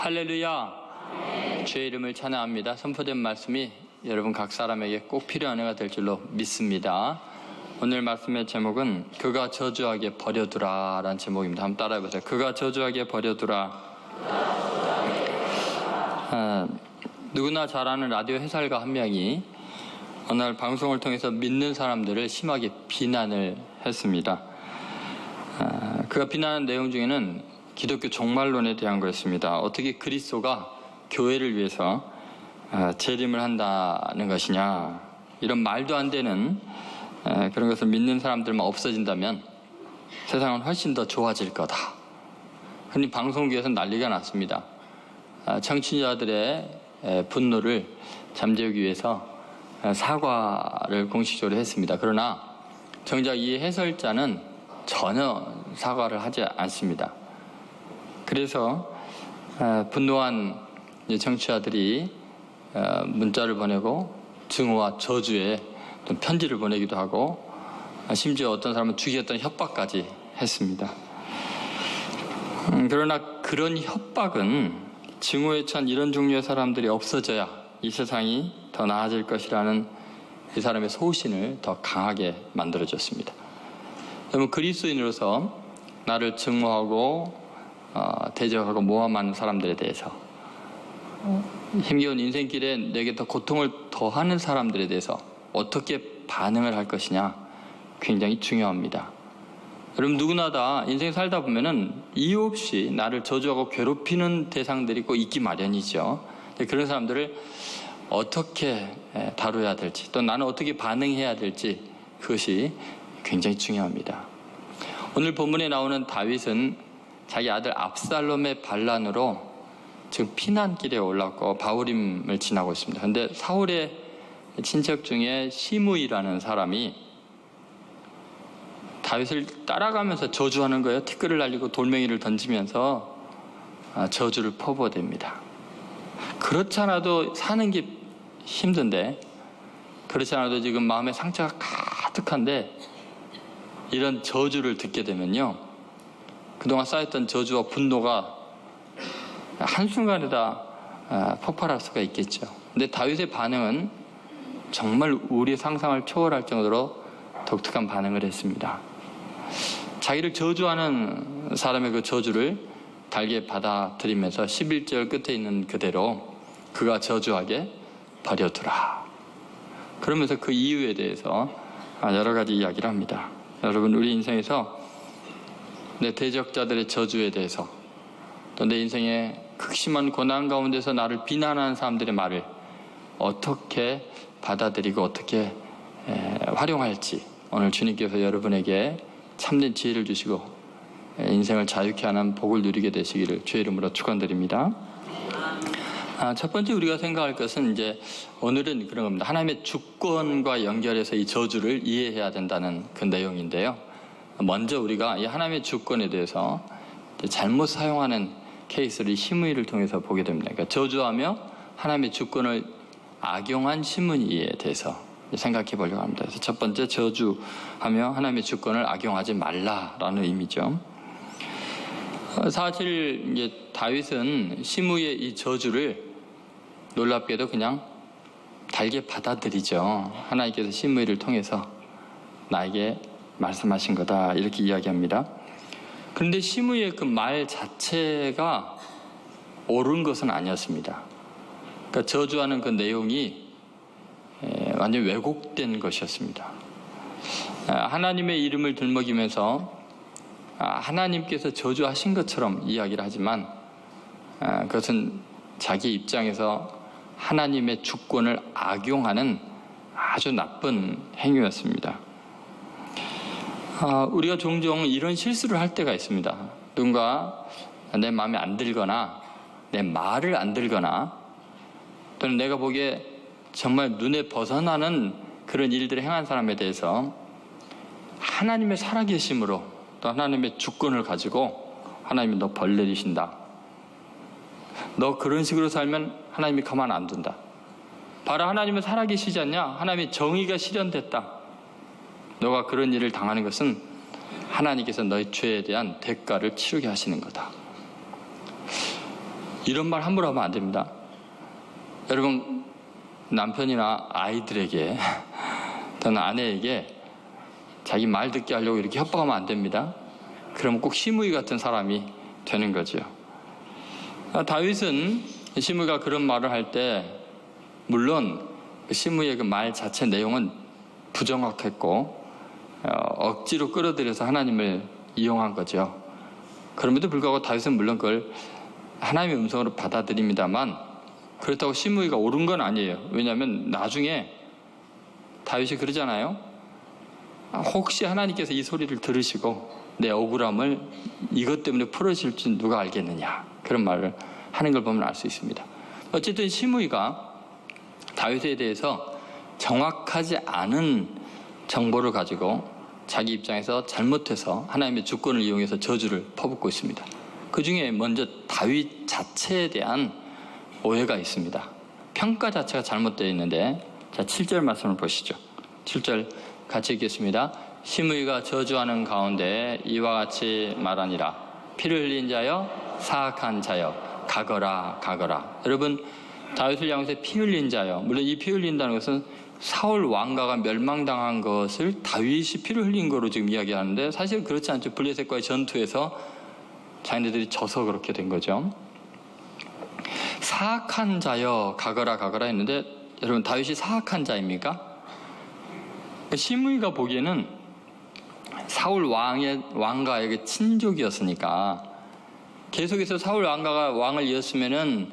할렐루야. 주의 이름을 찬양합니다. 선포된 말씀이 여러분 각 사람에게 꼭 필요한 은혜가 될 줄로 믿습니다. 오늘 말씀의 제목은 그가 저주하게 버려두라 라는 제목입니다. 한번 따라해보세요. 그가 저주하게 버려두라. 누구나 잘 아는 라디오 해설가 한 명이 어느 날 방송을 통해서 믿는 사람들을 심하게 비난을 했습니다. 그가 비난한 내용 중에는 기독교 종말론에 대한 거였습니다. 어떻게 그리스도가 교회를 위해서 재림을 한다는 것이냐, 이런 말도 안 되는 그런 것을 믿는 사람들만 없어진다면 세상은 훨씬 더 좋아질 거다. 흔히 방송국에서 난리가 났습니다. 청취자들의 분노를 잠재우기 위해서 사과를 공식적으로 했습니다. 그러나 정작 이 해설자는 전혀 사과를 하지 않습니다. 그래서 분노한 청취자들이 문자를 보내고 증오와 저주의 편지를 보내기도 하고 심지어 어떤 사람은 죽이겠다는 협박까지 했습니다. 그러나 그런 협박은 증오에 찬 이런 종류의 사람들이 없어져야 이 세상이 더 나아질 것이라는 이 사람의 소신을 더 강하게 만들어줬습니다. 여러분, 그리스도인으로서 나를 증오하고 대적하고 모함하는 사람들에 대해서, 힘겨운 인생길에 내게 더 고통을 더하는 사람들에 대해서 어떻게 반응을 할 것이냐, 굉장히 중요합니다. 여러분, 누구나 다 인생 살다 보면은 이유 없이 나를 저주하고 괴롭히는 대상들이 꼭 있기 마련이죠. 그런 사람들을 어떻게 다뤄야 될지, 또 나는 어떻게 반응해야 될지, 그것이 굉장히 중요합니다. 오늘 본문에 나오는 다윗은 자기 아들 압살롬의 반란으로 지금 피난길에 올랐고 바후림을 지나고 있습니다. 그런데 사울의 친척 중에 시므이라는 사람이 다윗을 따라가면서 저주하는 거예요. 티끌을 날리고 돌멩이를 던지면서 저주를 퍼부어댑니다. 그렇지 않아도 사는 게 힘든데, 그렇지 않아도 지금 마음에 상처가 가득한데 이런 저주를 듣게 되면요, 그동안 쌓였던 저주와 분노가 한순간에 다 폭발할 수가 있겠죠. 근데 다윗의 반응은 정말 우리의 상상을 초월할 정도로 독특한 반응을 했습니다. 자기를 저주하는 사람의 그 저주를 달게 받아들이면서 11절 끝에 있는 그대로 그가 저주하게 버려두라. 그러면서 그 이유에 대해서 여러 가지 이야기를 합니다. 여러분, 우리 인생에서 내 대적자들의 저주에 대해서, 또 내 인생의 극심한 고난 가운데서 나를 비난하는 사람들의 말을 어떻게 받아들이고 어떻게 활용할지, 오늘 주님께서 여러분에게 참된 지혜를 주시고 인생을 자유케 하는 복을 누리게 되시기를 주의 이름으로 축원드립니다. 첫 번째 우리가 생각할 것은, 이제 오늘은 그런 겁니다. 하나님의 주권과 연결해서 이 저주를 이해해야 된다는 그 내용인데요. 먼저 우리가 이 하나님의 주권에 대해서 잘못 사용하는 케이스를 시므이를 통해서 보게 됩니다. 그러니까 저주하며 하나님의 주권을 악용한 시므이에 대해서 생각해 보려고 합니다. 그래서 첫 번째, 저주하며 하나님의 주권을 악용하지 말라라는 의미죠. 사실 이제 다윗은 시므이의 이 저주를 놀랍게도 그냥 달게 받아들이죠. 하나님께서 시므이를 통해서 나에게 말씀하신 거다, 이렇게 이야기합니다. 그런데 시므이의 그 말 자체가 옳은 것은 아니었습니다. 그러니까 저주하는 그 내용이 완전히 왜곡된 것이었습니다. 하나님의 이름을 들먹이면서 하나님께서 저주하신 것처럼 이야기를 하지만 그것은 자기 입장에서 하나님의 주권을 악용하는 아주 나쁜 행위였습니다. 우리가 종종 이런 실수를 할 때가 있습니다. 누군가 내 마음에 안 들거나 내 말을 안 들거나, 또는 내가 보기에 정말 눈에 벗어나는 그런 일들을 행한 사람에 대해서 하나님의 살아계심으로, 또 하나님의 주권을 가지고 하나님이 너 벌 내리신다, 너 그런 식으로 살면 하나님이 가만 안 둔다, 봐라 하나님은 살아계시지 않냐, 하나님의 정의가 실현됐다, 너가 그런 일을 당하는 것은 하나님께서 너의 죄에 대한 대가를 치르게 하시는 거다. 이런 말 함부로 하면 안 됩니다. 여러분, 남편이나 아이들에게 또는 아내에게 자기 말 듣게 하려고 이렇게 협박하면 안 됩니다. 그럼 꼭 시므이 같은 사람이 되는 거죠. 다윗은 시므이가 그런 말을 할 때 물론 시므이의 그 말 자체 내용은 부정확했고 억지로 끌어들여서 하나님을 이용한 거죠. 그럼에도 불구하고 다윗은 물론 그걸 하나님의 음성으로 받아들입니다만 그렇다고 시므이가 옳은 건 아니에요. 왜냐하면 나중에 다윗이 그러잖아요. 혹시 하나님께서 이 소리를 들으시고 내 억울함을 이것 때문에 풀어줄 줄 누가 알겠느냐, 그런 말을 하는 걸 보면 알 수 있습니다. 어쨌든 시므이가 다윗에 대해서 정확하지 않은 정보를 가지고 자기 입장에서 잘못해서 하나님의 주권을 이용해서 저주를 퍼붓고 있습니다. 그 중에 먼저 다윗 자체에 대한 오해가 있습니다. 평가 자체가 잘못되어 있는데, 자, 7절 말씀을 보시죠. 7절 같이 읽겠습니다. 시므이가 저주하는 가운데 이와 같이 말하니라. 피를 흘린 자여, 사악한 자여, 가거라 가거라. 여러분, 다윗을 향해서 피 흘린 자여, 물론 이 피 흘린다는 것은 사울 왕가가 멸망당한 것을 다윗이 피를 흘린 거로 지금 이야기하는데 사실 그렇지 않죠. 블레셋과의 전투에서 자기네들이 져서 그렇게 된 거죠. 사악한 자여, 가거라 가거라 했는데, 여러분, 다윗이 사악한 자입니까? 시므이가 보기에는 사울 왕가의 친족이었으니까 계속해서 사울 왕가가 왕을 이었으면은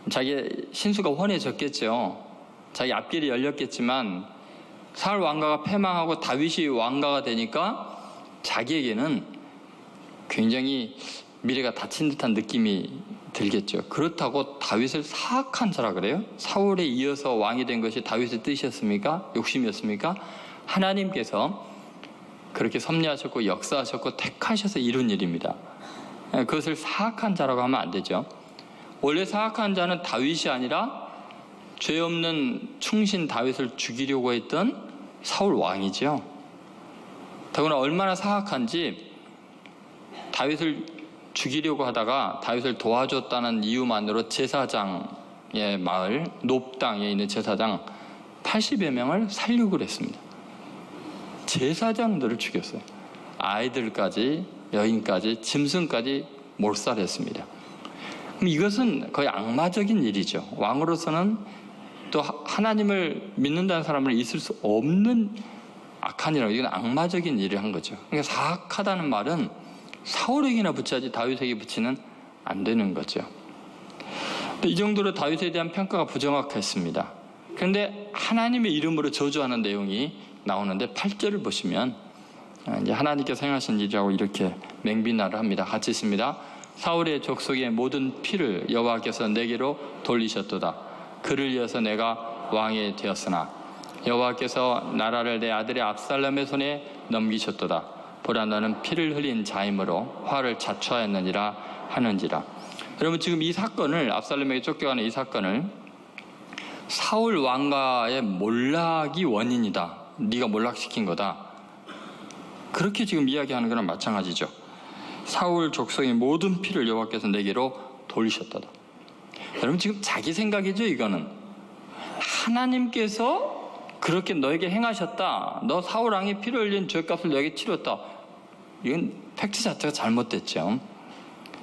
자기 신수가 훤해졌겠죠. 자기 앞길이 열렸겠지만 사울 왕가가 패망하고 다윗이 왕가가 되니까 자기에게는 굉장히 미래가 닫힌 듯한 느낌이 들겠죠. 그렇다고 다윗을 사악한 자라 그래요? 사울에 이어서 왕이 된 것이 다윗의 뜻이었습니까? 욕심이었습니까? 하나님께서 그렇게 섭리하셨고 역사하셨고 택하셔서 이룬 일입니다. 그것을 사악한 자라고 하면 안 되죠. 원래 사악한 자는 다윗이 아니라 죄 없는 충신 다윗을 죽이려고 했던 사울 왕이죠. 더구나 얼마나 사악한지 다윗을 죽이려고 하다가 다윗을 도와줬다는 이유만으로 제사장의 마을 높 땅에 있는 제사장 80여 명을 살육을 했습니다. 제사장들을 죽였어요. 아이들까지, 여인까지, 짐승까지 몰살했습니다. 그럼 이것은 거의 악마적인 일이죠. 왕으로서는 또 하나님을 믿는다는 사람을 있을 수 없는 악한 일이라고, 이건 악마적인 일을 한 거죠. 그러니까 사악하다는 말은 사울에게나 붙여야지 다윗에게 붙이는 안 되는 거죠. 이 정도로 다윗에 대한 평가가 부정확했습니다. 그런데 하나님의 이름으로 저주하는 내용이 나오는데 8절을 보시면 이제 하나님께서 행하신 일이라고 이렇게 맹비난을 합니다. 같이 있습니다. 사울의 족속의 모든 피를 여호와께서 내게로 돌리셨도다. 그를 이어서 내가 왕이 되었으나 여호와께서 나라를 내 아들의 압살롬의 손에 넘기셨도다. 보라, 너는 피를 흘린 자이므로 화를 자초하였느니라 하는지라. 여러분, 지금 이 사건을, 압살롬에게 쫓겨가는 이 사건을 사울 왕가의 몰락이 원인이다, 네가 몰락시킨 거다, 그렇게 지금 이야기하는 거랑 마찬가지죠. 사울 족속의 모든 피를 여호와께서 내게로 돌리셨다다. 여러분, 지금 자기 생각이죠. 이거는 하나님께서 그렇게 너에게 행하셨다, 너 사울 왕이 피를 흘린 죄값을 너에게 치렀다. 이건 팩트 자체가 잘못됐죠.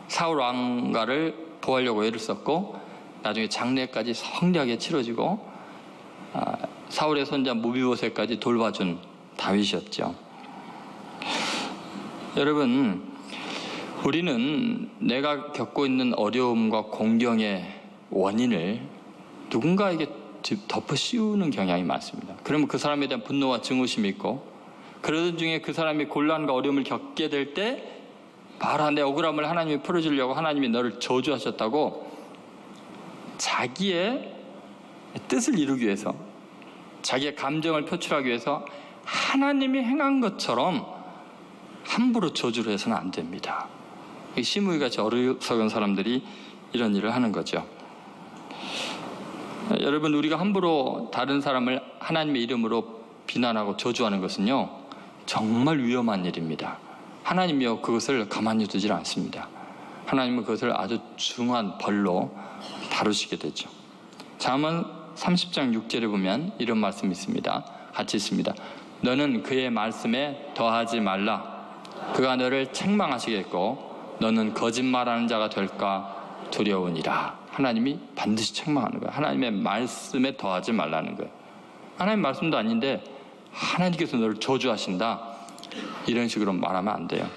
사울 왕가를 보호하려고 애를 썼고 나중에 장례까지 성대하게 치러지고 사울의 손자 무비보셋까지 돌봐준 다윗이었죠. 여러분, 우리는 내가 겪고 있는 어려움과 공경의 원인을 누군가에게 덮어 씌우는 경향이 많습니다. 그러면 그 사람에 대한 분노와 증오심이 있고, 그러던 중에 그 사람이 곤란과 어려움을 겪게 될 때 봐라, 내 억울함을 하나님이 풀어주려고 하나님이 너를 저주하셨다고 자기의 뜻을 이루기 위해서, 자기의 감정을 표출하기 위해서 하나님이 행한 것처럼 함부로 저주를 해서는 안 됩니다. 시므이같이 어리석은 사람들이 이런 일을 하는 거죠. 여러분, 우리가 함부로 다른 사람을 하나님의 이름으로 비난하고 저주하는 것은요, 정말 위험한 일입니다. 하나님이요 그것을 가만히 두질 않습니다. 하나님은 그것을 아주 중한 벌로 다루시게 되죠. 잠언 30장 6절에 보면 이런 말씀이 있습니다. 같이 있습니다. 너는 그의 말씀에 더하지 말라. 그가 너를 책망하시겠고 너는 거짓말하는 자가 될까 두려우니라. 하나님이 반드시 책망하는 거예요. 하나님의 말씀에 더하지 말라는 거예요. 하나님 말씀도 아닌데 하나님께서 너를 저주하신다, 이런 식으로 말하면 안 돼요.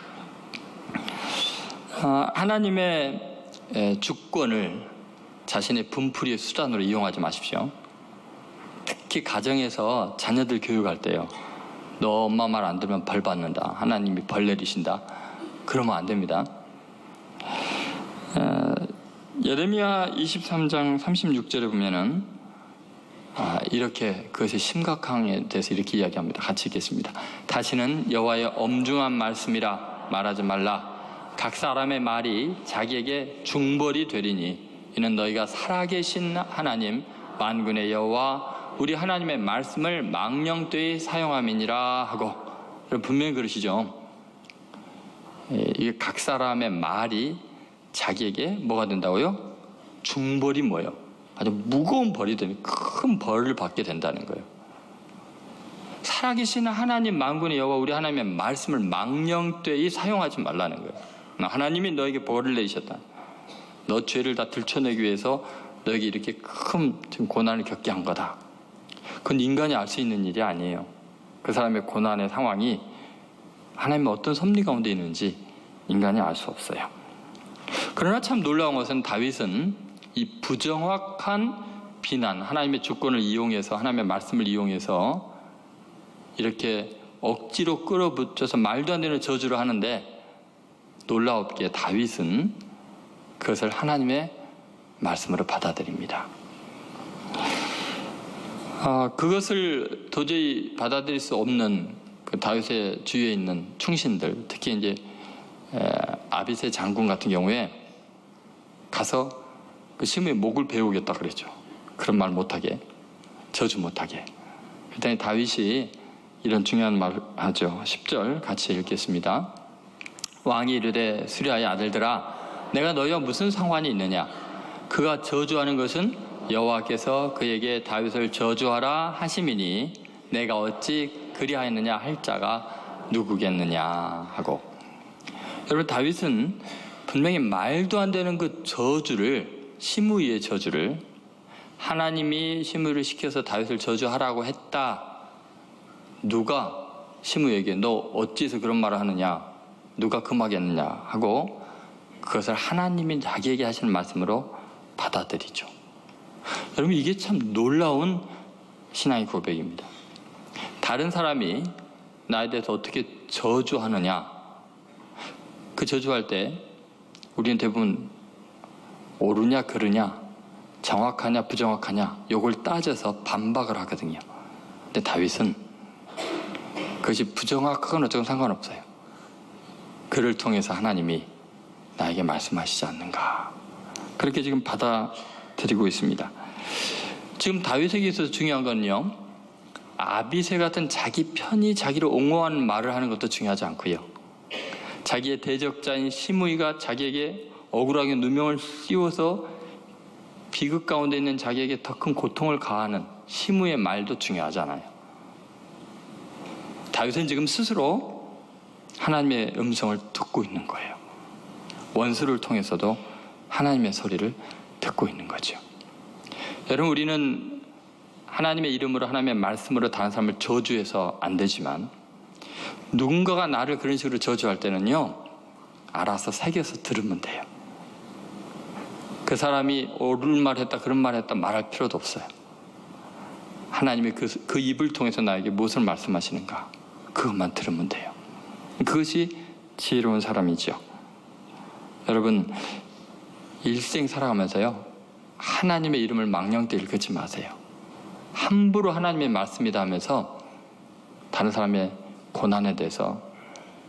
하나님의 주권을 자신의 분풀이의 수단으로 이용하지 마십시오. 특히 가정에서 자녀들 교육할 때요, 너 엄마 말 안 들으면 벌 받는다, 하나님이 벌 내리신다, 그러면 안 됩니다. 예레미야 23장 36절에 보면은 이렇게 그것의 심각함에 대해서 이렇게 이야기합니다. 같이 읽겠습니다. 다시는 여호와의 엄중한 말씀이라 말하지 말라. 각 사람의 말이 자기에게 중벌이 되리니 이는 너희가 살아계신 하나님 만군의 여호와 우리 하나님의 말씀을 망령되이 사용함이니라 하고, 분명히 그러시죠. 이게 각 사람의 말이 자기에게 뭐가 된다고요? 중벌이 뭐예요? 아주 무거운 벌이 되면 큰 벌을 받게 된다는 거예요. 살아계신 하나님 만군의 여호와 우리 하나님의 말씀을 망령되이 사용하지 말라는 거예요. 하나님이 너에게 벌을 내리셨다. 너 죄를 다 들춰내기 위해서 너에게 이렇게 큰 고난을 겪게 한 거다. 그건 인간이 알 수 있는 일이 아니에요. 그 사람의 고난의 상황이 하나님의 어떤 섭리 가운데 있는지 인간이 알 수 없어요. 그러나 참 놀라운 것은 다윗은 이 부정확한 비난, 하나님의 주권을 이용해서, 하나님의 말씀을 이용해서 이렇게 억지로 끌어붙여서 말도 안 되는 저주를 하는데, 놀라웠기에 다윗은 그것을 하나님의 말씀으로 받아들입니다. 그것을 도저히 받아들일 수 없는 그 다윗의 주위에 있는 충신들, 특히 이제 아비새 장군 같은 경우에 가서 그 시므의 목을 베우겠다 그랬죠. 그런 말 못하게, 저주 못하게. 그랬더니 다윗이 이런 중요한 말을 하죠. 10절 같이 읽겠습니다. 왕이 이르되 수리아의 아들들아, 내가 너희와 무슨 상관이 있느냐? 그가 저주하는 것은 여호와께서 그에게 다윗을 저주하라 하심이니 내가 어찌 그리하였느냐 할 자가 누구겠느냐 하고. 여러분, 다윗은 분명히 말도 안 되는 그 저주를, 시므이의 저주를, 하나님이 시므이를 시켜서 다윗을 저주하라고 했다, 누가 시므이에게 너 어찌해서 그런 말을 하느냐, 누가 금하겠느냐 하고 그것을 하나님이 자기에게 하시는 말씀으로 받아들이죠. 여러분, 이게 참 놀라운 신앙의 고백입니다. 다른 사람이 나에 대해서 어떻게 저주하느냐, 그 저주할 때 우리는 대부분 옳으냐 그르냐, 정확하냐 부정확하냐, 요걸 따져서 반박을 하거든요. 근데 다윗은 그것이 부정확하거나 어쩌건 상관없어요. 그를 통해서 하나님이 나에게 말씀하시지 않는가, 그렇게 지금 받아들이고 있습니다. 지금 다윗에게 있어서 중요한 건요, 아비새 같은 자기 편이 자기를 옹호하는 말을 하는 것도 중요하지 않고요, 자기의 대적자인 시므이가 자기에게 억울하게 누명을 씌워서 비극 가운데 있는 자기에게 더 큰 고통을 가하는 시므이의 말도 중요하잖아요. 다윗은 지금 스스로 하나님의 음성을 듣고 있는 거예요. 원수를 통해서도 하나님의 소리를 듣고 있는 거죠. 여러분, 우리는 하나님의 이름으로, 하나님의 말씀으로 다른 사람을 저주해서 안 되지만, 누군가가 나를 그런 식으로 저주할 때는요, 알아서 새겨서 들으면 돼요. 그 사람이 옳은 말 했다, 그런 말 했다 말할 필요도 없어요. 하나님이 그 입을 통해서 나에게 무엇을 말씀하시는가, 그것만 들으면 돼요. 그것이 지혜로운 사람이죠. 여러분, 일생 살아가면서요, 하나님의 이름을 망령되이 읽지 마세요. 함부로 하나님의 말씀이다 하면서 다른 사람의 고난에 대해서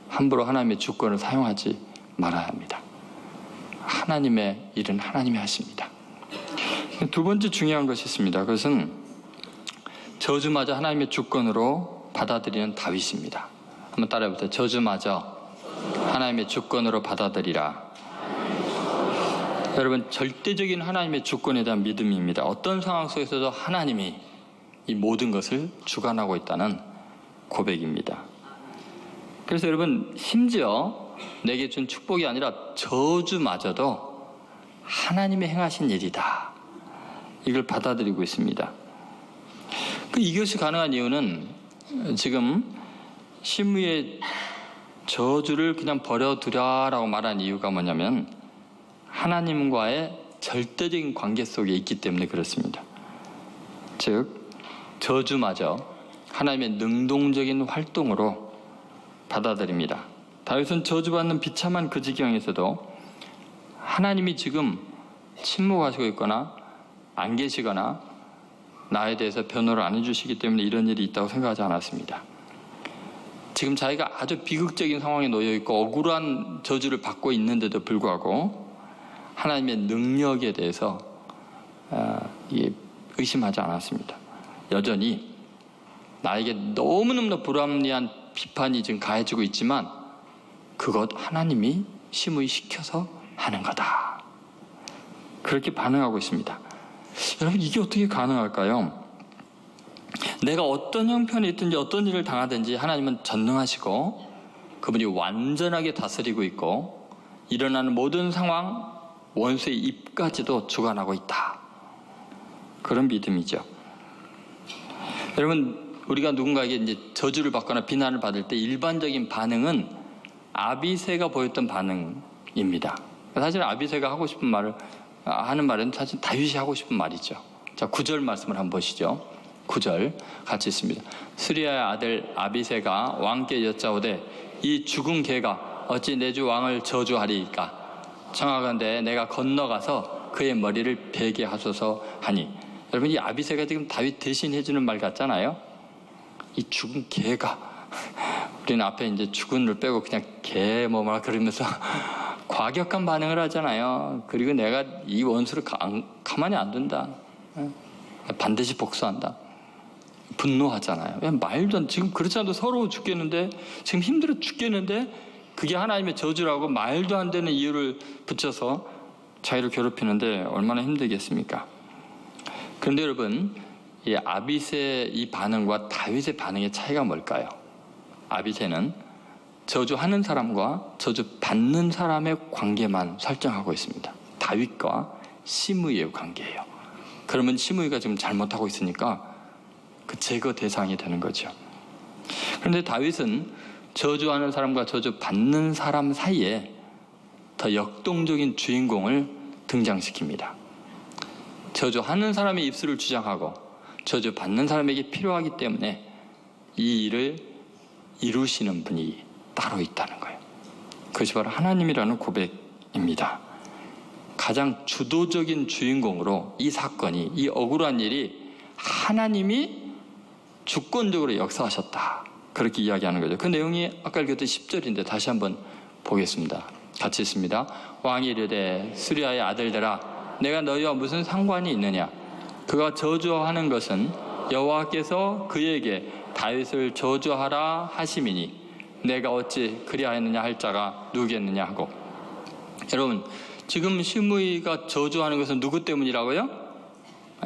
함부로 하나님의 주권을 사용하지 말아야 합니다. 하나님의 일은 하나님이 하십니다. 두 번째 중요한 것이 있습니다. 그것은 저주마저 하나님의 주권으로 받아들이는 다윗입니다. 한번 따라해보세요. 저주마저 하나님의 주권으로 받아들이라. 여러분, 절대적인 하나님의 주권에 대한 믿음입니다. 어떤 상황 속에서도 하나님이 이 모든 것을 주관하고 있다는 고백입니다. 그래서 여러분, 심지어 내게 준 축복이 아니라 저주마저도 하나님이 행하신 일이다, 이걸 받아들이고 있습니다. 이것이 가능한 이유는 지금 시므이의 저주를 그냥 버려두라라고 말한 이유가 뭐냐면 하나님과의 절대적인 관계 속에 있기 때문에 그렇습니다. 즉 저주마저 하나님의 능동적인 활동으로 받아들입니다. 다윗은 저주받는 비참한 그 지경에서도 하나님이 지금 침묵하시고 있거나 안 계시거나 나에 대해서 변호를 안 해주시기 때문에 이런 일이 있다고 생각하지 않았습니다. 지금 자기가 아주 비극적인 상황에 놓여 있고 억울한 저주를 받고 있는데도 불구하고 하나님의 능력에 대해서 의심하지 않았습니다. 여전히 나에게 너무너무 불합리한 비판이 지금 가해지고 있지만 그것 하나님이 심의 시켜서 하는 거다, 그렇게 반응하고 있습니다. 여러분, 이게 어떻게 가능할까요? 내가 어떤 형편에 있든지 어떤 일을 당하든지 하나님은 전능하시고 그분이 완전하게 다스리고 있고 일어나는 모든 상황, 원수의 입까지도 주관하고 있다, 그런 믿음이죠. 여러분, 우리가 누군가에게 이제 저주를 받거나 비난을 받을 때 일반적인 반응은 아비새가 보였던 반응입니다. 사실 아비새가 하고 싶은 말을 하는 말은 사실 다윗이 하고 싶은 말이죠. 자, 9절 말씀을 한번 보시죠. 9절 같이 있습니다. 스리야의 아들 아비새가 왕께 여짜오되 이 죽은 개가 어찌 내 주 왕을 저주하리이까? 청하건대 내가 건너가서 그의 머리를 베게 하소서 하니. 여러분, 이 아비새가 지금 다윗 대신 해주는 말 같잖아요. 이 죽은 개가, 우리는 앞에 이제 죽은을 빼고 그냥 개 뭐라 그러면서 과격한 반응을 하잖아요. 그리고 내가 이 원수를 가만히 안 둔다, 반드시 복수한다, 분노하잖아요. 말도 안, 지금 그렇지 않아도 서러워 죽겠는데, 지금 힘들어 죽겠는데 그게 하나님의 저주라고 말도 안 되는 이유를 붙여서 자기를 괴롭히는데 얼마나 힘들겠습니까? 그런데 여러분, 이 아비새의 이 반응과 다윗의 반응의 차이가 뭘까요? 아비새는 저주하는 사람과 저주 받는 사람의 관계만 설정하고 있습니다. 다윗과 시므이의 관계예요. 그러면 시므이가 지금 잘못하고 있으니까 그 제거 대상이 되는 거죠. 그런데 다윗은 저주하는 사람과 저주 받는 사람 사이에 더 역동적인 주인공을 등장시킵니다. 저주하는 사람의 입술을 주장하고 저주 받는 사람에게 필요하기 때문에 이 일을 이루시는 분이 따로 있다는 거예요. 그것이 바로 하나님이라는 고백입니다. 가장 주도적인 주인공으로 이 사건이, 이 억울한 일이 하나님이 주권적으로 역사하셨다, 그렇게 이야기하는 거죠. 그 내용이 아까 읽었던 10절인데 다시 한번 보겠습니다. 같이 있습니다. 왕이 이르되 스리야의 아들들아, 내가 너희와 무슨 상관이 있느냐? 그가 저주하는 것은 여호와께서 그에게 다윗을 저주하라 하심이니 내가 어찌 그리하였느냐 할 자가 누구겠느냐 하고. 여러분, 지금 시므이가 저주하는 것은 누구 때문이라고요?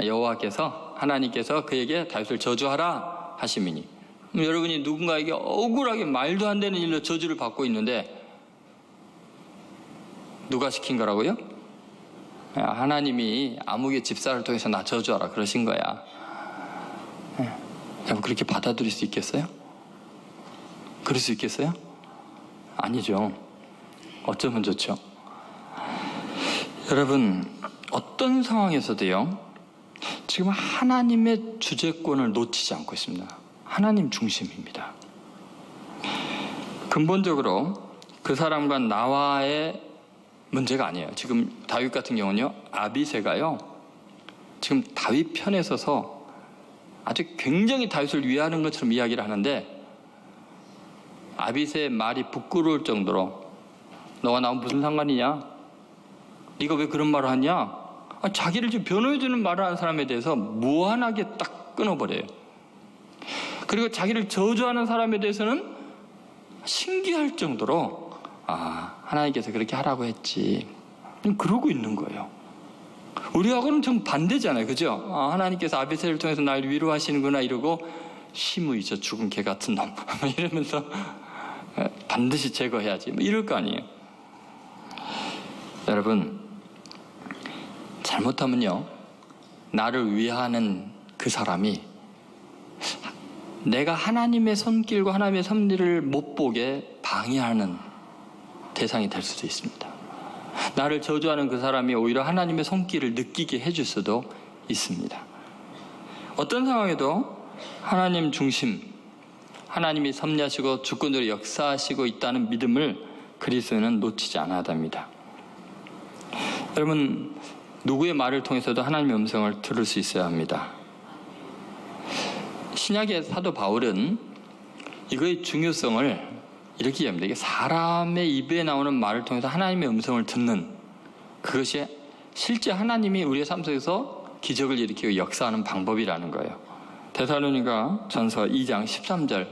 여호와께서, 하나님께서 그에게 다윗을 저주하라 하심이니. 여러분이 누군가에게 억울하게 말도 안 되는 일로 저주를 받고 있는데 누가 시킨 거라고요? 하나님이 아무개 집사를 통해서 나 저주하라 그러신 거야. 여러분, 그렇게 받아들일 수 있겠어요? 그럴 수 있겠어요? 아니죠. 어쩌면 좋죠. 여러분, 어떤 상황에서도요, 지금 하나님의 주재권을 놓치지 않고 있습니다. 하나님 중심입니다. 근본적으로 그 사람과 나와의 문제가 아니에요. 지금 다윗 같은 경우는요, 아비새가요, 지금 다윗 편에 서서 아주 굉장히 다윗을 위하는 것처럼 이야기를 하는데 아비새의 말이 부끄러울 정도로 너가 나하고 무슨 상관이냐? 네가 왜 그런 말을 하냐? 자기를 좀 변호해주는 말을 하는 사람에 대해서 무한하게 딱 끊어버려요. 그리고 자기를 저주하는 사람에 대해서는 신기할 정도로 하나님께서 그렇게 하라고 했지, 그러고 있는 거예요. 우리하고는 좀 반대잖아요. 그죠? 하나님께서 아비새를 통해서 날 위로하시는구나 이러고 심의 저 죽은 개 같은 놈 이러면서 반드시 제거해야지 이럴 거 아니에요. 여러분, 잘못하면요, 나를 위하는 그 사람이 내가 하나님의 손길과 하나님의 섭리를 못 보게 방해하는 대상이 될 수도 있습니다. 나를 저주하는 그 사람이 오히려 하나님의 손길을 느끼게 해줄 수도 있습니다. 어떤 상황에도 하나님 중심, 하나님이 섭리하시고 주권으로 역사하시고 있다는 믿음을 그리스도인은 놓치지 않아야 합니다. 여러분, 누구의 말을 통해서도 하나님의 음성을 들을 수 있어야 합니다. 신약의 사도 바울은 이거의 중요성을 이렇게 이해합니다. 이게 사람의 입에 나오는 말을 통해서 하나님의 음성을 듣는, 그것이 실제 하나님이 우리의 삶 속에서 기적을 일으키고 역사하는 방법이라는 거예요. 데살로니가 전서 2장 13절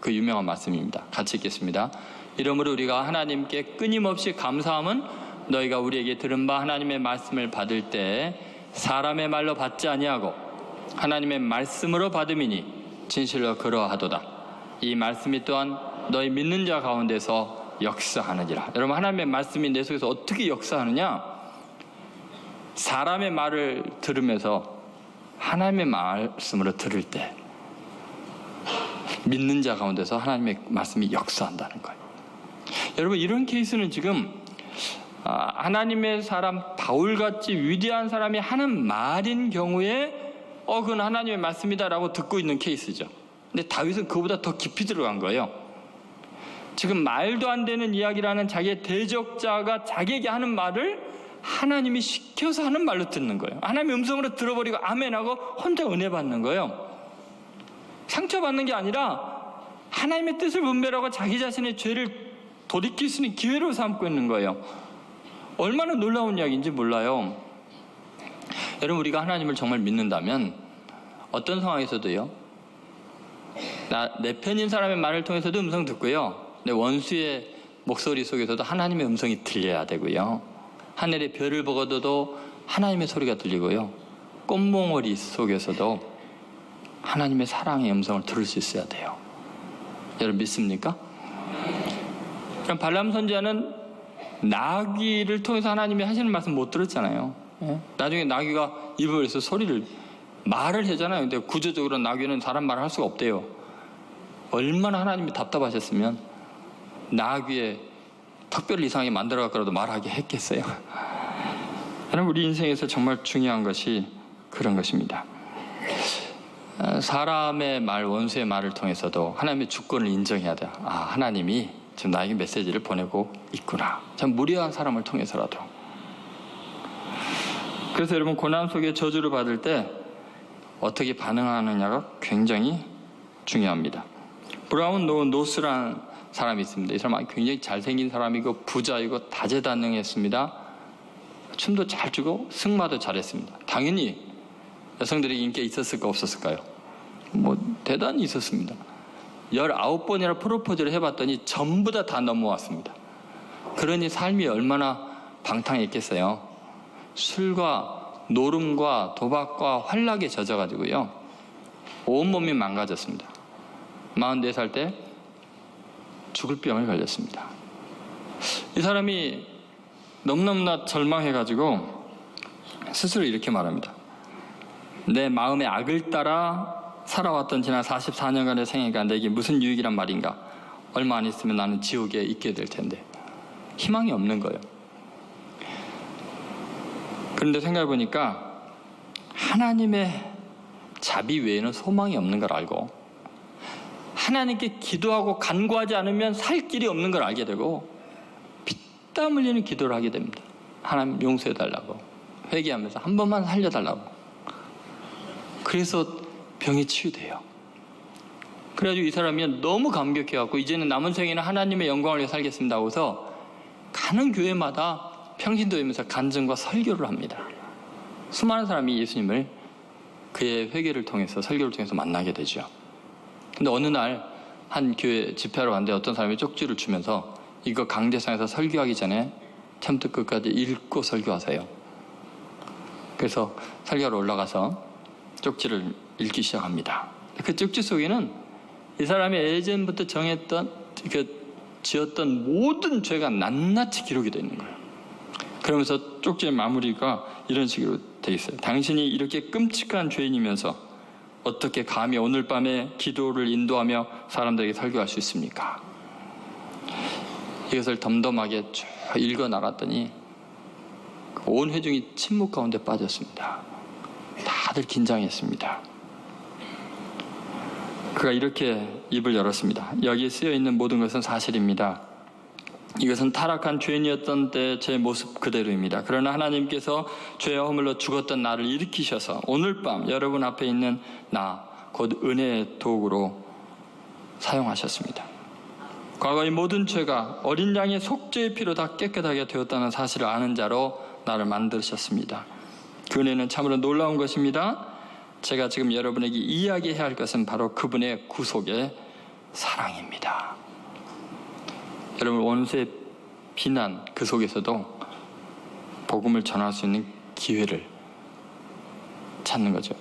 그 유명한 말씀입니다. 같이 읽겠습니다. 이러므로 우리가 하나님께 끊임없이 감사함은 너희가 우리에게 들은 바 하나님의 말씀을 받을 때 사람의 말로 받지 아니하고 하나님의 말씀으로 받음이니 진실로 그러하도다. 이 말씀이 또한 너희 믿는 자 가운데서 역사하느니라. 여러분, 하나님의 말씀이 내 속에서 어떻게 역사하느냐? 사람의 말을 들으면서 하나님의 말씀으로 들을 때 믿는 자 가운데서 하나님의 말씀이 역사한다는 거예요. 여러분, 이런 케이스는 지금 하나님의 사람 바울같이 위대한 사람이 하는 말인 경우에 그건 하나님의 말씀이다라고 듣고 있는 케이스죠. 근데 다윗은 그보다 더 깊이 들어간 거예요. 지금 말도 안 되는 이야기라는 자기의 대적자가 자기에게 하는 말을 하나님이 시켜서 하는 말로 듣는 거예요. 하나님의 음성으로 들어버리고 아멘하고 혼자 은혜 받는 거예요. 상처받는 게 아니라 하나님의 뜻을 분별하고 자기 자신의 죄를 돌이킬 수 있는 기회로 삼고 있는 거예요. 얼마나 놀라운 이야기인지 몰라요. 여러분, 우리가 하나님을 정말 믿는다면 어떤 상황에서도요, 내 편인 사람의 말을 통해서도 음성 듣고요, 내 원수의 목소리 속에서도 하나님의 음성이 들려야 되고요, 하늘의 별을 보고도 하나님의 소리가 들리고요, 꽃몽오리 속에서도 하나님의 사랑의 음성을 들을 수 있어야 돼요. 여러분, 믿습니까? 그럼 발람 선지자는 나귀를 통해서 하나님이 하시는 말씀 못 들었잖아요. 나중에 나귀가 입에서 소리를 말을 하잖아요. 근데 구조적으로 나귀는 사람 말을 할 수가 없대요. 얼마나 하나님이 답답하셨으면 나귀의 특별히 이상하게 만들어갖고라도 말하게 했겠어요. 여러분, 우리 인생에서 정말 중요한 것이 그런 것입니다. 사람의 말, 원수의 말을 통해서도 하나님의 주권을 인정해야 돼요. 하나님이 지금 나에게 메시지를 보내고 있구나. 참 무례한 사람을 통해서라도. 그래서 여러분, 고난 속에 저주를 받을 때 어떻게 반응하느냐가 굉장히 중요합니다. 브라운 노스라는 사람이 있습니다. 이 사람은 굉장히 잘생긴 사람이고 부자이고 다재다능했습니다. 춤도 잘 추고 승마도 잘했습니다. 당연히 여성들에게 인기가 있었을까 없었을까요? 대단히 있었습니다. 19번이나 프로포즈를 해봤더니 전부 다 넘어왔습니다. 그러니 삶이 얼마나 방탕했겠어요. 술과 노름과 도박과 환락에 젖어가지고요, 온몸이 망가졌습니다. 44살 때 죽을 병을 걸렸습니다. 이 사람이 너무너무나 절망해가지고 스스로 이렇게 말합니다. 내 마음의 악을 따라 살아왔던 지난 44년간의 생애가 내게 무슨 유익이란 말인가? 얼마 안 있으면 나는 지옥에 있게 될 텐데. 희망이 없는 거예요. 그런데 생각해보니까 하나님의 자비 외에는 소망이 없는 걸 알고, 하나님께 기도하고 간구하지 않으면 살 길이 없는 걸 알게 되고, 피땀 흘리는 기도를 하게 됩니다. 하나님 용서해달라고, 회개하면서 한 번만 살려달라고. 그래서 병이 치유돼요. 그래가지고 이 사람이 너무 감격해갖고 이제는 남은 생에는 하나님의 영광을 위해 살겠습니다 하고서 가는 교회마다 평신도이면서 간증과 설교를 합니다. 수많은 사람이 예수님을 그의 회개를 통해서, 설교를 통해서 만나게 되죠. 근데 어느 날 한 교회 집회하러 갔는데 어떤 사람이 쪽지를 주면서 이거 강대상에서 설교하기 전에 처음부터 끝까지 읽고 설교하세요. 그래서 설교하러 올라가서 쪽지를 읽기 시작합니다. 그 쪽지 속에는 이 사람이 예전부터 정했던, 지었던 모든 죄가 낱낱이 기록이 되어 있는 거예요. 그러면서 쪽지의 마무리가 이런 식으로 되어 있어요. 당신이 이렇게 끔찍한 죄인이면서 어떻게 감히 오늘 밤에 기도를 인도하며 사람들에게 설교할 수 있습니까? 이것을 덤덤하게 쭉 읽어 나갔더니 온 회중이 침묵 가운데 빠졌습니다. 다들 긴장했습니다. 그가 이렇게 입을 열었습니다. 여기에 쓰여 있는 모든 것은 사실입니다. 이것은 타락한 죄인이었던 때 제 모습 그대로입니다. 그러나 하나님께서 죄와 허물로 죽었던 나를 일으키셔서 오늘 밤 여러분 앞에 있는 나, 곧 은혜의 도구로 사용하셨습니다. 과거의 모든 죄가 어린 양의 속죄의 피로 다 깨끗하게 되었다는 사실을 아는 자로 나를 만드셨습니다. 그 은혜는 참으로 놀라운 것입니다. 제가 지금 여러분에게 이야기해야 할 것은 바로 그분의 구속의 사랑입니다. 여러분, 원수의 비난 그 속에서도 복음을 전할 수 있는 기회를 찾는 거죠.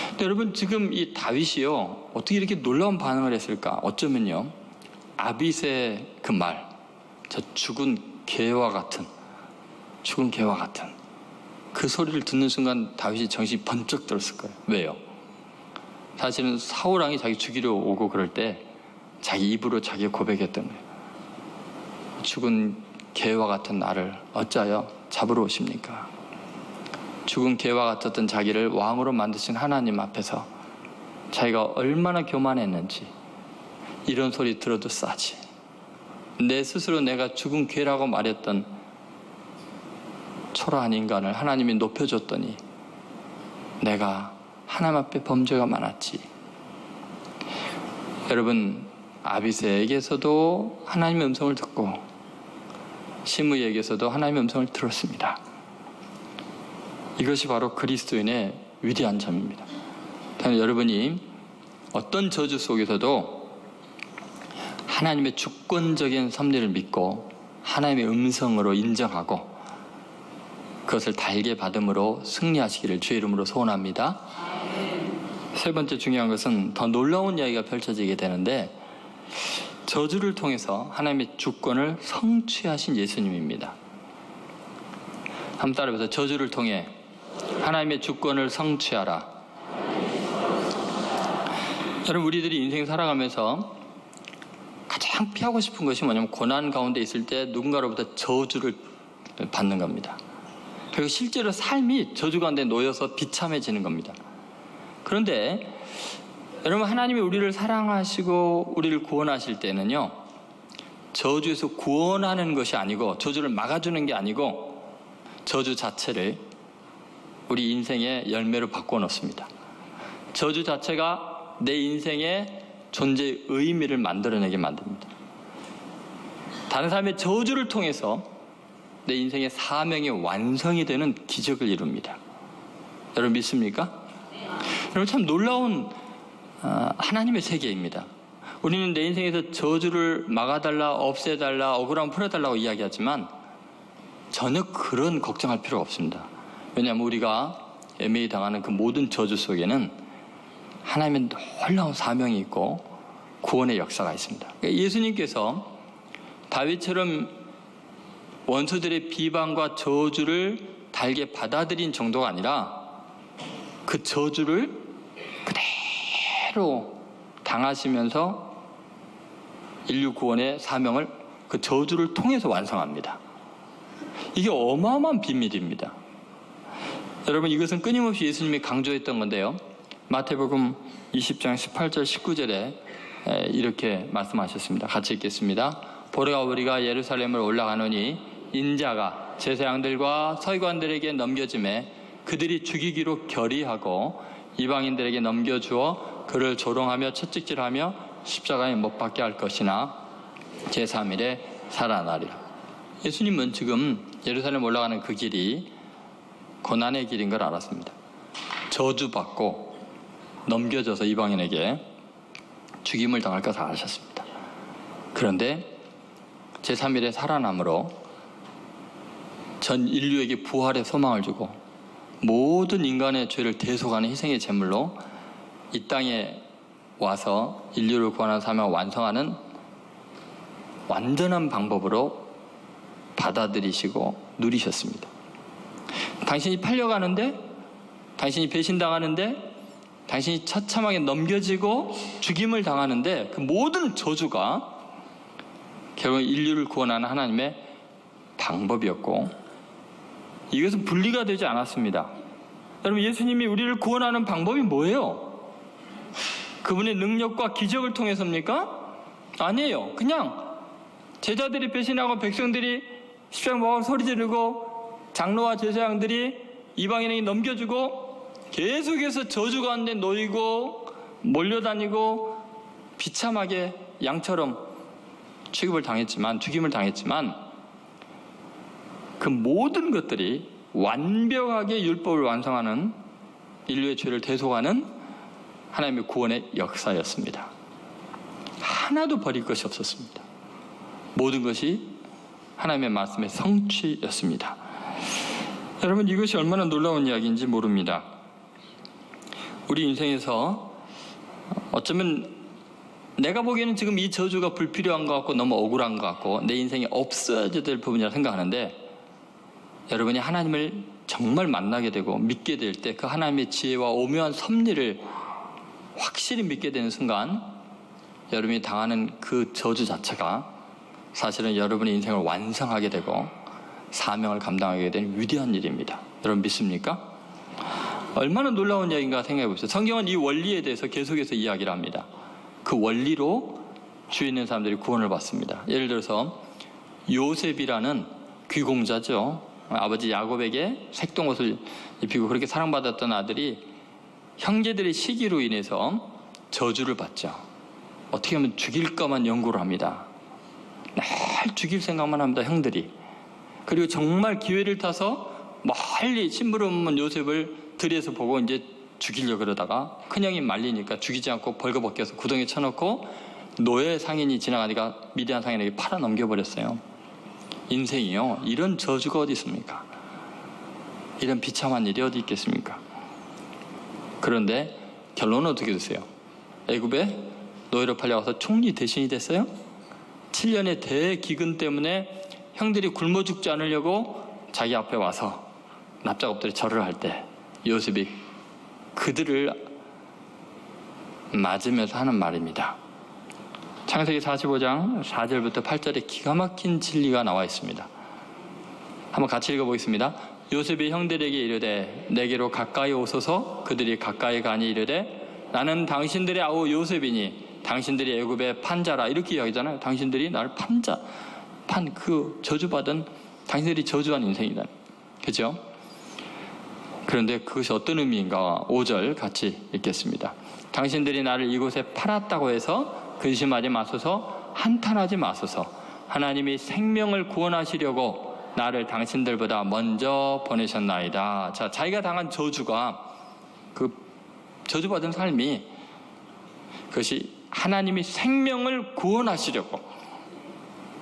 근데 여러분, 지금 이 다윗이요, 어떻게 이렇게 놀라운 반응을 했을까? 어쩌면요, 아빗의 그 말, 저 죽은 개와 같은 그 소리를 듣는 순간 다윗이 정신이 번쩍 들었을 거예요. 왜요? 사실은 사울 왕이 자기 죽이려 오고 그럴 때 자기 입으로 자기가 고백했던 거예요. 죽은 개와 같은 나를 어찌하여 잡으러 오십니까? 죽은 개와 같았던 자기를 왕으로 만드신 하나님 앞에서 자기가 얼마나 교만했는지 이런 소리 들어도 싸지. 내 스스로 내가 죽은 개라고 말했던 초라한 인간을 하나님이 높여줬더니 내가 하나님 앞에 범죄가 많았지. 여러분, 아비새에게서도 하나님의 음성을 듣고 시므이에게서도 하나님의 음성을 들었습니다. 이것이 바로 그리스도인의 위대한 점입니다. 여러분이 어떤 저주 속에서도 하나님의 주권적인 섭리를 믿고 하나님의 음성으로 인정하고 그것을 달게 받음으로 승리하시기를 주의 이름으로 소원합니다. 세 번째 중요한 것은 더 놀라운 이야기가 펼쳐지게 되는데, 저주를 통해서 하나님의 주권을 성취하신 예수님입니다. 한번 따라해보세요. 저주를 통해 하나님의 주권을 성취하라. 여러분, 우리들이 인생 살아가면서 가장 피하고 싶은 것이 뭐냐면 고난 가운데 있을 때 누군가로부터 저주를 받는 겁니다. 그리고 실제로 삶이 저주 가운데 놓여서 비참해지는 겁니다. 그런데 여러분, 하나님이 우리를 사랑하시고 우리를 구원하실 때는요, 저주에서 구원하는 것이 아니고 저주를 막아주는 게 아니고 저주 자체를 우리 인생의 열매로 바꿔놓습니다. 저주 자체가 내 인생의 존재의 의미를 만들어내게 만듭니다. 다른 사람의 저주를 통해서 내 인생의 사명이 완성이 되는 기적을 이룹니다. 여러분 믿습니까? 여러분, 참 놀라운 하나님의 세계입니다. 우리는 내 인생에서 저주를 막아달라, 없애달라, 억울함 풀어달라고 이야기하지만 전혀 그런 걱정할 필요가 없습니다. 왜냐하면 우리가 애매히 당하는 그 모든 저주 속에는 하나님의 놀라운 사명이 있고 구원의 역사가 있습니다. 그러니까 예수님께서 다윗처럼 원수들의 비방과 저주를 달게 받아들인 정도가 아니라 그 저주를 그대로 당하시면서 인류 구원의 사명을 그 저주를 통해서 완성합니다. 이게 어마어마한 비밀입니다. 여러분, 이것은 끊임없이 예수님이 강조했던 건데요, 마태복음 20장 18절 19절에 이렇게 말씀하셨습니다. 같이 읽겠습니다. 보라, 우리가 예루살렘을 올라가노니 인자가 제사장들과 서기관들에게 넘겨짐에 그들이 죽이기로 결의하고 이방인들에게 넘겨주어 그를 조롱하며 채찍질하며 십자가에 못 박게 할 것이나 제3일에 살아나리라. 예수님은 지금 예루살렘 올라가는 그 길이 고난의 길인 걸 알았습니다. 저주받고 넘겨져서 이방인에게 죽임을 당할 것을 아셨습니다. 그런데 제3일에 살아남으로 전 인류에게 부활의 소망을 주고 모든 인간의 죄를 대속하는 희생의 제물로 이 땅에 와서 인류를 구원하는 사명을 완성하는 완전한 방법으로 받아들이시고 누리셨습니다. 당신이 팔려가는데, 당신이 배신당하는데, 당신이 처참하게 넘겨지고 죽임을 당하는데 그 모든 저주가 결국 인류를 구원하는 하나님의 방법이었고, 이것은 분리가 되지 않았습니다. 여러분, 예수님이 우리를 구원하는 방법이 뭐예요? 그분의 능력과 기적을 통해서입니까? 아니에요. 그냥 제자들이 배신하고 백성들이 십자가 못 박아 소리 지르고 장로와 제사장들이 이방인에게 넘겨주고 계속해서 저주 가운데 놓이고 몰려다니고 비참하게 양처럼 죽임을 당했지만 그 모든 것들이 완벽하게 율법을 완성하는, 인류의 죄를 대속하는 하나님의 구원의 역사였습니다. 하나도 버릴 것이 없었습니다. 모든 것이 하나님의 말씀의 성취였습니다. 여러분, 이것이 얼마나 놀라운 이야기인지 모릅니다. 우리 인생에서 어쩌면 내가 보기에는 지금 이 저주가 불필요한 것 같고 너무 억울한 것 같고 내 인생에 없어야 될 부분이라 생각하는데, 여러분이 하나님을 정말 만나게 되고 믿게 될 때 그 하나님의 지혜와 오묘한 섭리를 확실히 믿게 되는 순간 여러분이 당하는 그 저주 자체가 사실은 여러분의 인생을 완성하게 되고 사명을 감당하게 되는 위대한 일입니다. 여러분 믿습니까? 얼마나 놀라운 이야기인가 생각해 보세요. 성경은 이 원리에 대해서 계속해서 이야기를 합니다. 그 원리로 주위에 있는 사람들이 구원을 받습니다. 예를 들어서 요셉이라는 귀공자죠. 아버지 야곱에게 색동옷을 입히고 그렇게 사랑받았던 아들이 형제들의 시기로 인해서 저주를 받죠. 어떻게 하면 죽일까만 연구를 합니다. 날 죽일 생각만 합니다, 형들이. 그리고 정말 기회를 타서 멀리 심부름 요셉을 들에서 보고 이제 죽이려고 그러다가 큰형이 말리니까 죽이지 않고 벌거벗겨서 구덩이에 쳐놓고 노예 상인이 지나가니까 미디안 상인에게 팔아 넘겨버렸어요. 인생이요, 이런 저주가 어디 있습니까? 이런 비참한 일이 어디 있겠습니까? 그런데 결론은 어떻게 되세요? 애굽에 노예로 팔려가서 총리 대신이 됐어요. 7년의 대기근 때문에 형들이 굶어 죽지 않으려고 자기 앞에 와서 납작 엎드려 절을 할 때 요셉이 그들을 맞으면서 하는 말입니다. 창세기 45장 4절부터 8절에 기가 막힌 진리가 나와 있습니다. 한번 같이 읽어보겠습니다. 요셉이 형들에게 이르되 내게로 가까이 오소서. 그들이 가까이 가니 이르되 나는 당신들의 아우 요셉이니 당신들이 애굽의 판자라. 이렇게 이야기하잖아요. 당신들이 나를 그 저주받은, 당신들이 저주한 인생이다. 그죠? 그런데 그것이 어떤 의미인가? 5절 같이 읽겠습니다. 당신들이 나를 이곳에 팔았다고 해서 근심하지 마소서. 한탄하지 마소서. 하나님이 생명을 구원하시려고 나를 당신들보다 먼저 보내셨나이다. 자, 자기가 당한 저주가, 그 저주받은 삶이, 그것이 하나님이 생명을 구원하시려고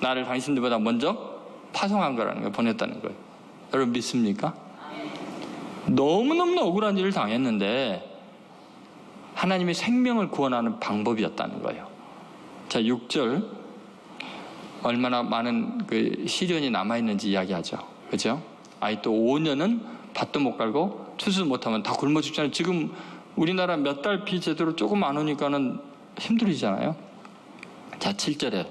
나를 당신들보다 먼저 파송한 거라는 거예요. 보냈다는 거예요. 여러분 믿습니까? 너무너무 억울한 일을 당했는데 하나님이 생명을 구원하는 방법이었다는 거예요. 자, 6절 얼마나 많은 그 시련이 남아있는지 이야기하죠. 그죠? 또 5년은 밭도 못 갈고 추수 못하면 다 굶어 죽잖아요. 지금 우리나라 몇 달 비 제대로 조금 안 오니까는 힘들이잖아요. 자, 7절에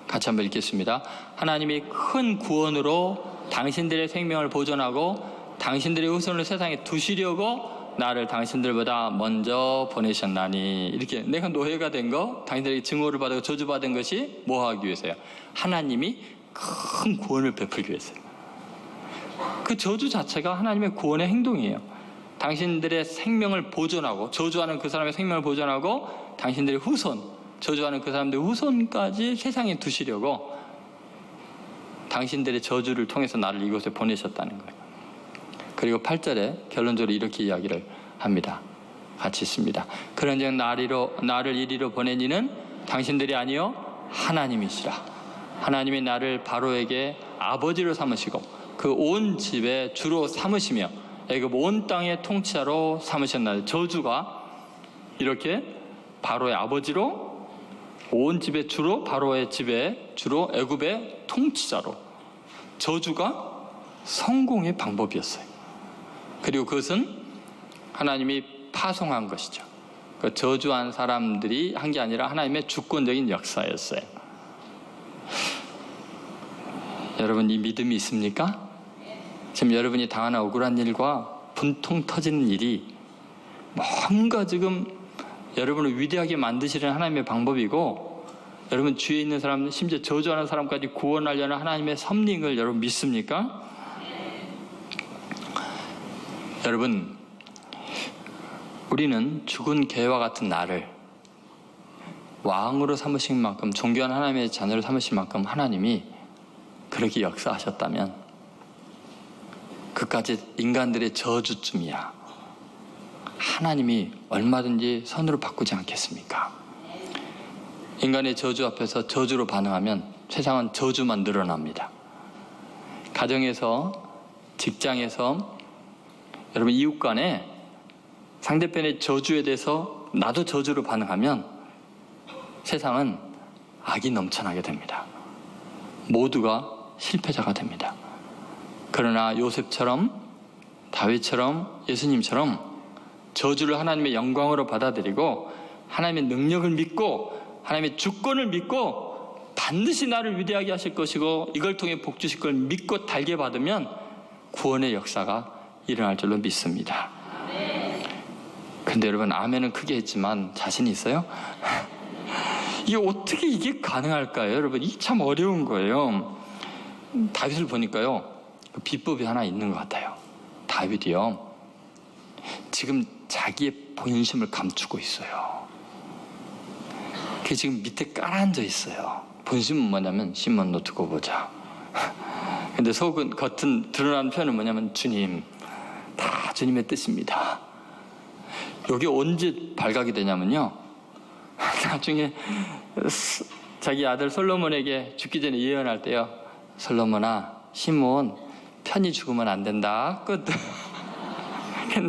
같이 한번 읽겠습니다. 하나님이 큰 구원으로 당신들의 생명을 보존하고 당신들의 후손을 세상에 두시려고 나를 당신들보다 먼저 보내셨나니. 이렇게 내가 노예가 된 거, 당신들에게 증오를 받고 저주받은 것이 뭐 하기 위해서요? 하나님이 큰 구원을 베풀기 위해서요. 그 저주 자체가 하나님의 구원의 행동이에요. 당신들의 생명을 보존하고, 저주하는 그 사람의 생명을 보존하고 당신들의 후손, 저주하는 그 사람들의 후손까지 세상에 두시려고 당신들의 저주를 통해서 나를 이곳에 보내셨다는 거예요. 그리고 8절에 결론적으로 이렇게 이야기를 합니다. 같이 있습니다. 그런즉 나를 이리로 보낸 이는 당신들이 아니요 하나님이시라. 하나님이 나를 바로에게 아버지로 삼으시고 그 온 집에 주로 삼으시며 애굽 온 땅의 통치자로 삼으셨나니 저주가 이렇게 바로의 아버지로 온 집에 주로 바로의 집에 주로 애굽의 통치자로 저주가 성공의 방법이었어요. 그리고 그것은 하나님이 파송한 것이죠. 그 저주한 사람들이 한 게 아니라 하나님의 주권적인 역사였어요. 여러분 이 믿음이 있습니까? 지금 여러분이 당하는 억울한 일과 분통 터지는 일이 뭔가 지금 여러분을 위대하게 만드시려는 하나님의 방법이고 여러분 주위에 있는 사람 심지어 저주하는 사람까지 구원하려는 하나님의 섭리인 걸 여러분 믿습니까? 여러분 우리는 죽은 개와 같은 나를 왕으로 삼으신 만큼 존귀한 하나님의 자녀를 삼으신 만큼 하나님이 그렇게 역사하셨다면 그까지 인간들의 저주쯤이야 하나님이 얼마든지 선으로 바꾸지 않겠습니까? 인간의 저주 앞에서 저주로 반응하면 세상은 저주만 늘어납니다. 가정에서, 직장에서, 여러분 이웃 간에 상대편의 저주에 대해서 나도 저주로 반응하면 세상은 악이 넘쳐나게 됩니다. 모두가 실패자가 됩니다. 그러나 요셉처럼 다윗처럼 예수님처럼 저주를 하나님의 영광으로 받아들이고 하나님의 능력을 믿고 하나님의 주권을 믿고 반드시 나를 위대하게 하실 것이고 이걸 통해 복 주실 걸 믿고 달게 받으면 구원의 역사가 일어날 줄로 믿습니다. 근데 여러분 아멘은 크게 했지만 자신 있어요? 이게 어떻게 이게 가능할까요? 여러분 이 참 어려운 거예요. 다윗을 보니까요 비법이 하나 있는 것 같아요. 다윗이요 지금 자기의 본심을 감추고 있어요. 그게 지금 밑에 깔아앉아 있어요. 본심은 뭐냐면 신문 너 두고 보자. 근데 속은 겉은 드러나는 표현은 뭐냐면 주님 다 주님의 뜻입니다. 여기 언제 발각이 되냐면요 나중에 자기 아들 솔로몬에게 죽기 전에 예언할 때요 솔로몬아 시몬 편히 죽으면 안 된다 끝.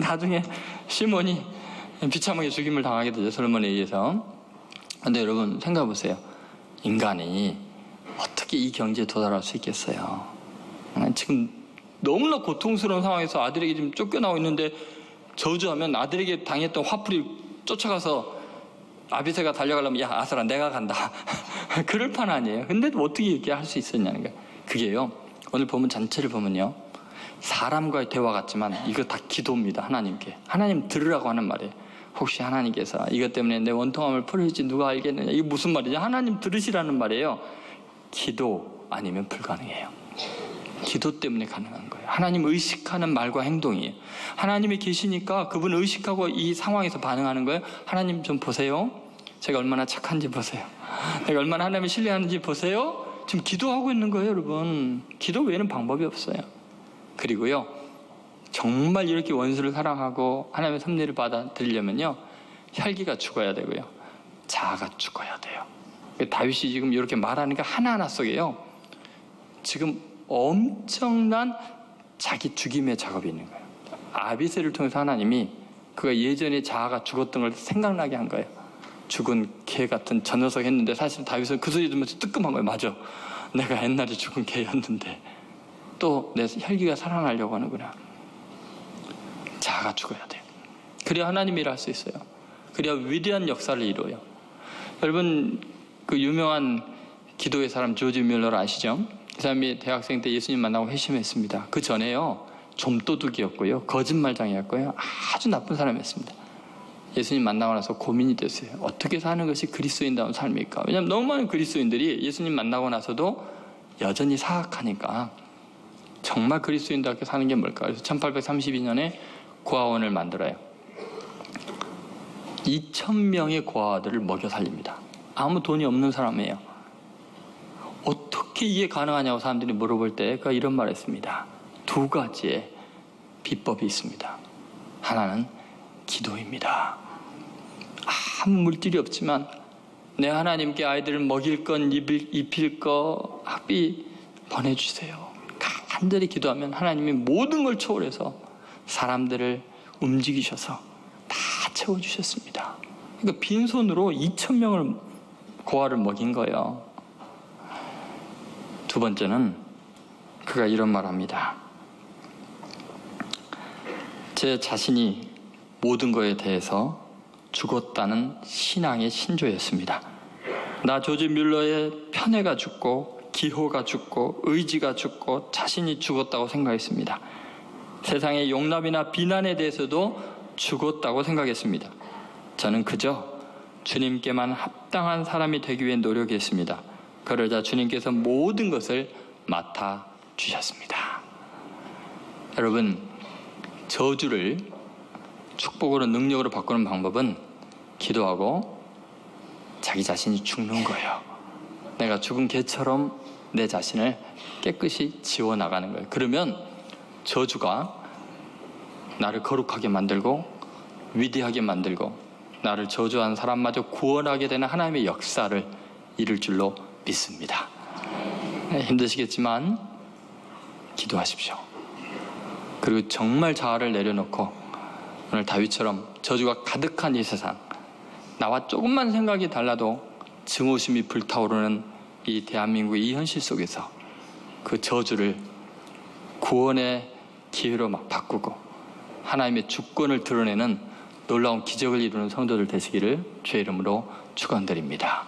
나중에 시몬이 비참하게 죽임을 당하게 되죠 솔로몬에 의해서. 근데 여러분 생각해 보세요. 인간이 어떻게 이 경지에 도달할 수 있겠어요? 지금 너무나 고통스러운 상황에서 아들에게 지금 쫓겨나고 있는데 저주하면 아들에게 당했던 화풀이 쫓아가서 아비새가 달려가려면 야 아들아 내가 간다 그럴 판 아니에요. 근데 어떻게 이렇게 할 수 있었냐는 거예요. 그게요 오늘 보면 전체를 보면요 사람과의 대화 같지만 이거 다 기도입니다. 하나님께 하나님 들으라고 하는 말이에요. 혹시 하나님께서 이것 때문에 내 원통함을 풀을지 누가 알겠느냐 이게 무슨 말이죠? 하나님 들으시라는 말이에요. 기도 아니면 불가능해요. 기도 때문에 가능한 거예요. 하나님 의식하는 말과 행동이에요. 하나님이 계시니까 그분 의식하고 이 상황에서 반응하는 거예요. 하나님 좀 보세요. 제가 얼마나 착한지 보세요. 내가 얼마나 하나님을 신뢰하는지 보세요. 지금 기도하고 있는 거예요, 여러분. 기도 외에는 방법이 없어요. 그리고요, 정말 이렇게 원수를 사랑하고 하나님의 섭리를 받아들이려면요, 혈기가 죽어야 되고요, 자아가 죽어야 돼요. 다윗이 지금 이렇게 말하는 게 하나하나 속에요, 지금 엄청난 자기 죽임의 작업이 있는 거예요. 아비새를 통해서 하나님이 그가 예전에 자아가 죽었던 걸 생각나게 한 거예요. 죽은 개 같은 저 녀석 했는데 사실 다윗은 그 소리 들으면서 뜨끔한 거예요. 맞아, 내가 옛날에 죽은 개였는데 또 내 혈기가 살아나려고 하는구나. 자아가 죽어야 돼요. 그래야 하나님이 일할 수 있어요. 그래야 위대한 역사를 이루어요. 여러분 그 유명한 기도의 사람 조지 뮬러를 아시죠? 그 사람이 대학생 때 예수님 만나고 회심했습니다. 그 전에요 좀도둑이었고요, 거짓말장이었고요, 아주 나쁜 사람이었습니다. 예수님 만나고 나서 고민이 됐어요. 어떻게 사는 것이 그리스도인다운 삶일까? 왜냐하면 너무 많은 그리스도인들이 예수님 만나고 나서도 여전히 사악하니까 정말 그리스도인답게 사는 게 뭘까? 그래서 1832년에 고아원을 만들어요. 2,000명의 고아들을 먹여 살립니다. 아무 돈이 없는 사람이에요. 어떻게 이게 가능하냐고 사람들이 물어볼 때 그가 이런 말을 했습니다. 2가지의 비법이 있습니다. 하나는 기도입니다. 아무 물질이 없지만 내 하나님께 아이들을 먹일 건 입힐 거 학비 보내주세요. 간절히 기도하면 하나님이 모든 걸 초월해서 사람들을 움직이셔서 다 채워주셨습니다. 그러니까 빈손으로 2,000명을 고아를 먹인 거예요. 두 번째는 그가 이런 말합니다. 제 자신이 모든 것에 대해서 죽었다는 신앙의 신조였습니다. 나 조지 뮬러의 편애가 죽고 기호가 죽고 의지가 죽고 자신이 죽었다고 생각했습니다. 세상의 용납이나 비난에 대해서도 죽었다고 생각했습니다. 저는 그저 주님께만 합당한 사람이 되기 위해 노력했습니다. 그러자 주님께서 모든 것을 맡아주셨습니다. 여러분, 저주를 축복으로 능력으로 바꾸는 방법은 기도하고 자기 자신이 죽는 거예요. 내가 죽은 개처럼 내 자신을 깨끗이 지워나가는 거예요. 그러면 저주가 나를 거룩하게 만들고 위대하게 만들고 나를 저주한 사람마저 구원하게 되는 하나님의 역사를 이룰 줄로 믿습니다. 힘드시겠지만 기도하십시오. 그리고 정말 자아를 내려놓고 오늘 다윗처럼 저주가 가득한 이 세상, 나와 조금만 생각이 달라도 증오심이 불타오르는 이 대한민국의 이 현실 속에서 그 저주를 구원의 기회로 막 바꾸고 하나님의 주권을 드러내는 놀라운 기적을 이루는 성도들 되시기를 주의 이름으로 축원드립니다.